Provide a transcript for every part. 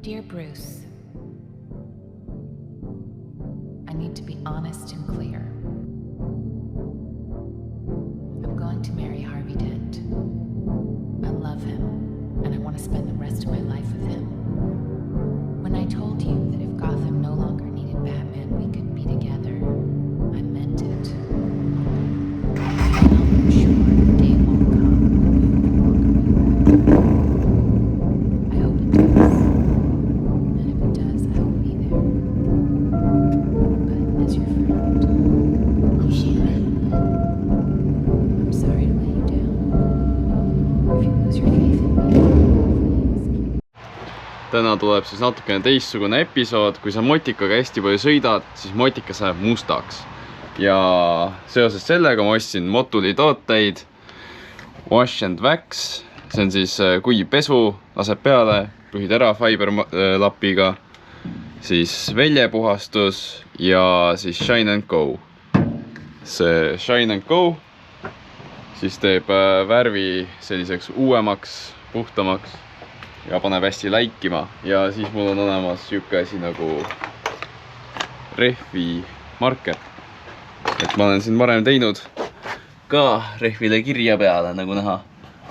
Dear Bruce, I need to be honest and clear. I'm going to marry Harvey Dent. I love him, and I want to spend the rest of my life with him. When I told you that if Gotham no longer needed Batman, we could be together, I meant it. I'm sure the day won't come when we no longer be I hope it does. And if it does, I will be there. But as your friend, I'm sorry to let you down. If you lose your faith in me, please. Täna tuleb siis natukene teistsugune episood. Kui sa motikaga hästi palju sõidad, siis motika läheb mustaks. Ja seoses sellega ma ostsin Motuli tooteid Wash and Wax. See on siis kuivpesu, laseb peale, juhid ära fiberlapiga, siis veljepuhastus ja siis Shine and Go. See Shine and Go siis teeb värvi selliseks uuemaks, puhtamaks ja paneb hästi läikima. Ja siis mul on olemas siuke asi nagu rehvi marker. Et ma olen siin varem teinud ka rehvile kirja peale, nagu näha.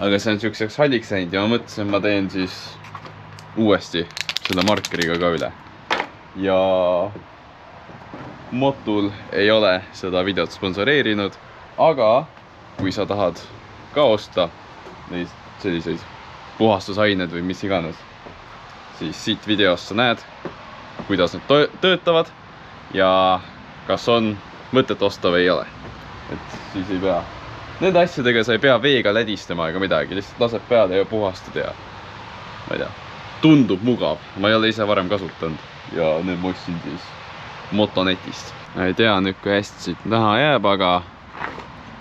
Aga see on siukseks halliks läinud ja ma mõtlesin, et ma teen siis uuesti selle markeriga ka üle. Ja Motul ei ole seda videot sponsoreerinud, aga kui sa tahad ka osta neid selliseid puhastusained või mis iganes, siis siit videost sa näed, kuidas need töötavad ja kas on mõtet osta või ei ole. Et siis ei pea. Nende asjadega sa ei pea veega lädistama ega midagi, lihtsalt lased peale ja puhastad ja ma ei tea, tundub mugav. Ma ei ole ise varem kasutanud ja nüüd ma ostsin siis Motonetist. Ma ei tea nüüd, kui hästi siit näha jääb, aga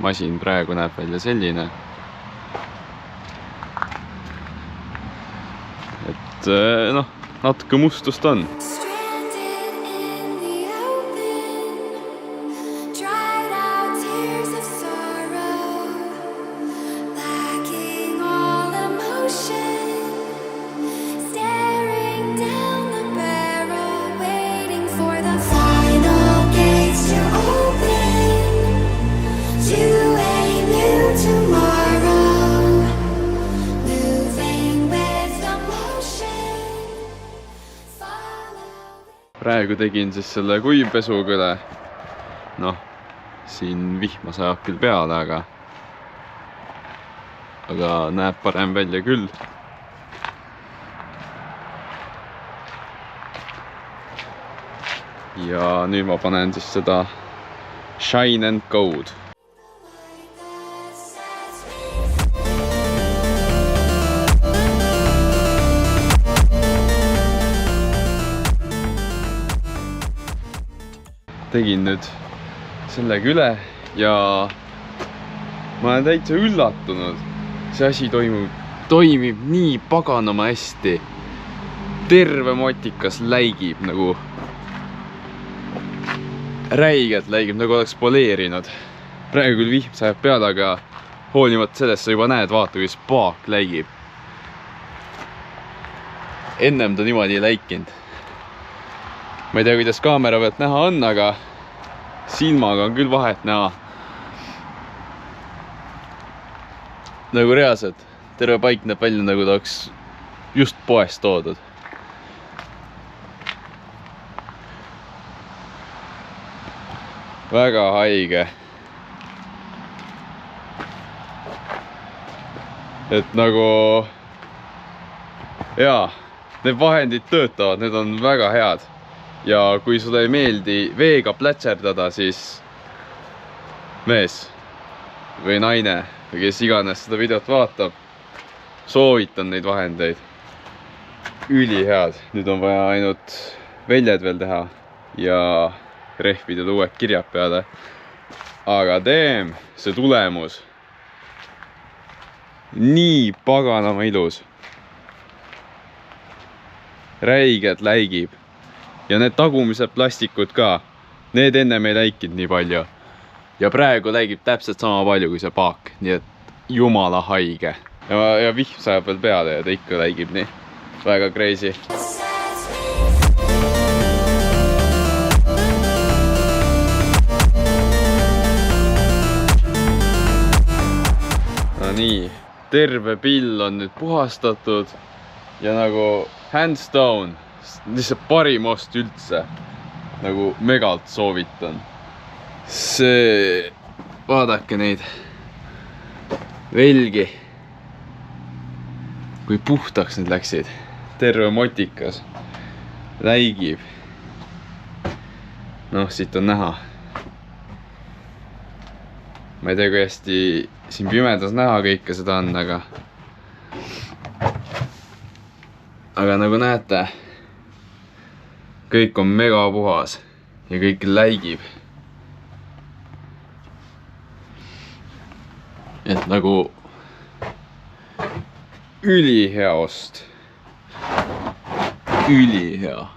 masin praegu näeb välja selline. Et noh, natuke mustust on. Praegu tegin siis selle kuivpesuga üle. Noh, siin vihma sajab küll peale, aga näeb parem välja küll. Ja nüüd ma panen siis seda Shine and Go'd. Tegin nüüd sellega üle ja ma olen täitsa üllatunud. See asi toimib nii paganama hästi. Terve motikas läigib nagu räigelt läigib, nagu oleks poleerinud. Praegu küll vihm sajab peale, aga hoolimata sellest sa juba näed, vaata, kui paak läigib. Ennem ta niimoodi ei läikinud. Ma ei tea, kuidas kaamera pealt näha on, aga silmaga on küll vahet näha. Nagu reaalselt, terve paik näeb välja, nagu ta oleks just poest toodud. Väga haige. Et nagu jaa, need vahendid töötavad, need on väga head. Ja kui sulle ei meeldi veega plätserdada, siis mees või naine või kes iganes seda videot vaatab, soovitan neid vahendeid. Ülihead. Nüüd on vaja ainult väljed veel teha ja rehvidele uued kirjad peale. Aga see tulemus nii paganama ilus. Räigelt läigib. Ja need tagumised plastikud ka, need ennem ei läikinud nii palju. Ja praegu läigib täpselt sama palju kui see paak, nii et jumala haige. Ja vihm sajab veel peale ja ta ikka läigib nii. Väga crazy. nii, terve pill on nüüd puhastatud ja nagu hands down, lihtsalt parim ost üldse. Nagu megalt soovitan. See, vaadake neid velgi, kui puhtaks need läksid. Terve motikas, läigib. Noh, siit on näha. Ma ei tea, kui hästi siin pimedas näha kõike seda on, aga nagu näete, kõik on mega puhas ja kõik läigib. Et nagu ülihea ost. Ülihea.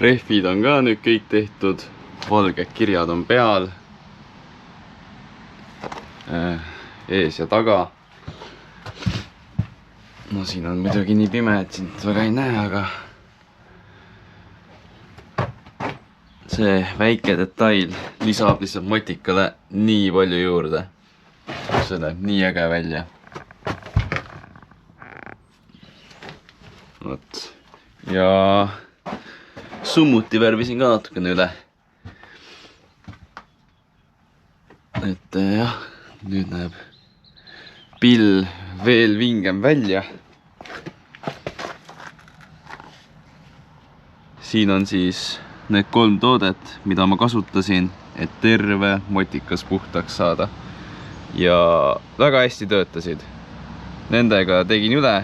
Rehvid on ka nüüd kõik tehtud. Valged kirjad on peal. Ees ja taga. No siin on muidugi nii pime, et siin väga ei näe, aga see väike detail lisab lihtsalt motikale nii palju juurde. See näeb nii äge välja. Võt. Ja summuti värvisin ka natukene üle. Et jah, nüüd näeb pill veel vingem välja. Siin on siis need 3 toodet, mida ma kasutasin, et terve motikas puhtaks saada. Ja väga hästi töötasid. Nendega tegin üle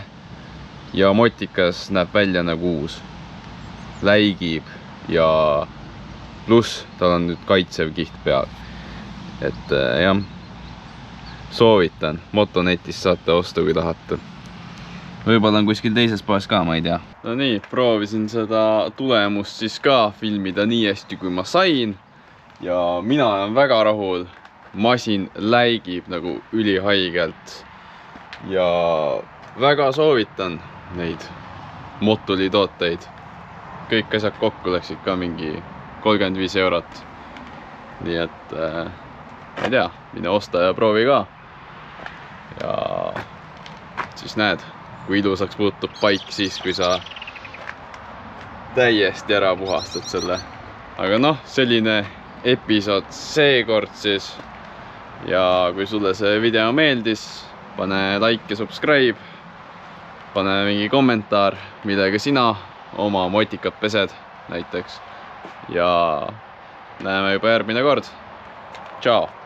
ja motikas näeb välja nagu uus. Läigib ja pluss tal on nüüd kaitsev kiht peal. Et jah, soovitan. Motonetist saate osta, kui tahate. Võib-olla on kuskil teises poes ka, ma ei tea. No nii, proovisin seda tulemust siis ka filmida nii hästi, kui ma sain. Ja mina olen väga rahul. Masin läigib nagu ülihaigelt. Ja väga soovitan neid Motuli tooteid. Kõik asjad kokku läksid ka mingi 35 eurot. Nii et ma ei tea, mine osta ja proovi ka. Ja siis näed, kui ilusaks muutub paik siis, kui sa täiesti ära puhastad selle. Aga noh, selline episood seekord siis. Ja kui sulle see video meeldis, pane like ja subscribe. Pane mingi kommentaar, millega sina oma motikat pesed näiteks. Ja näeme juba järgmine kord. Ciao!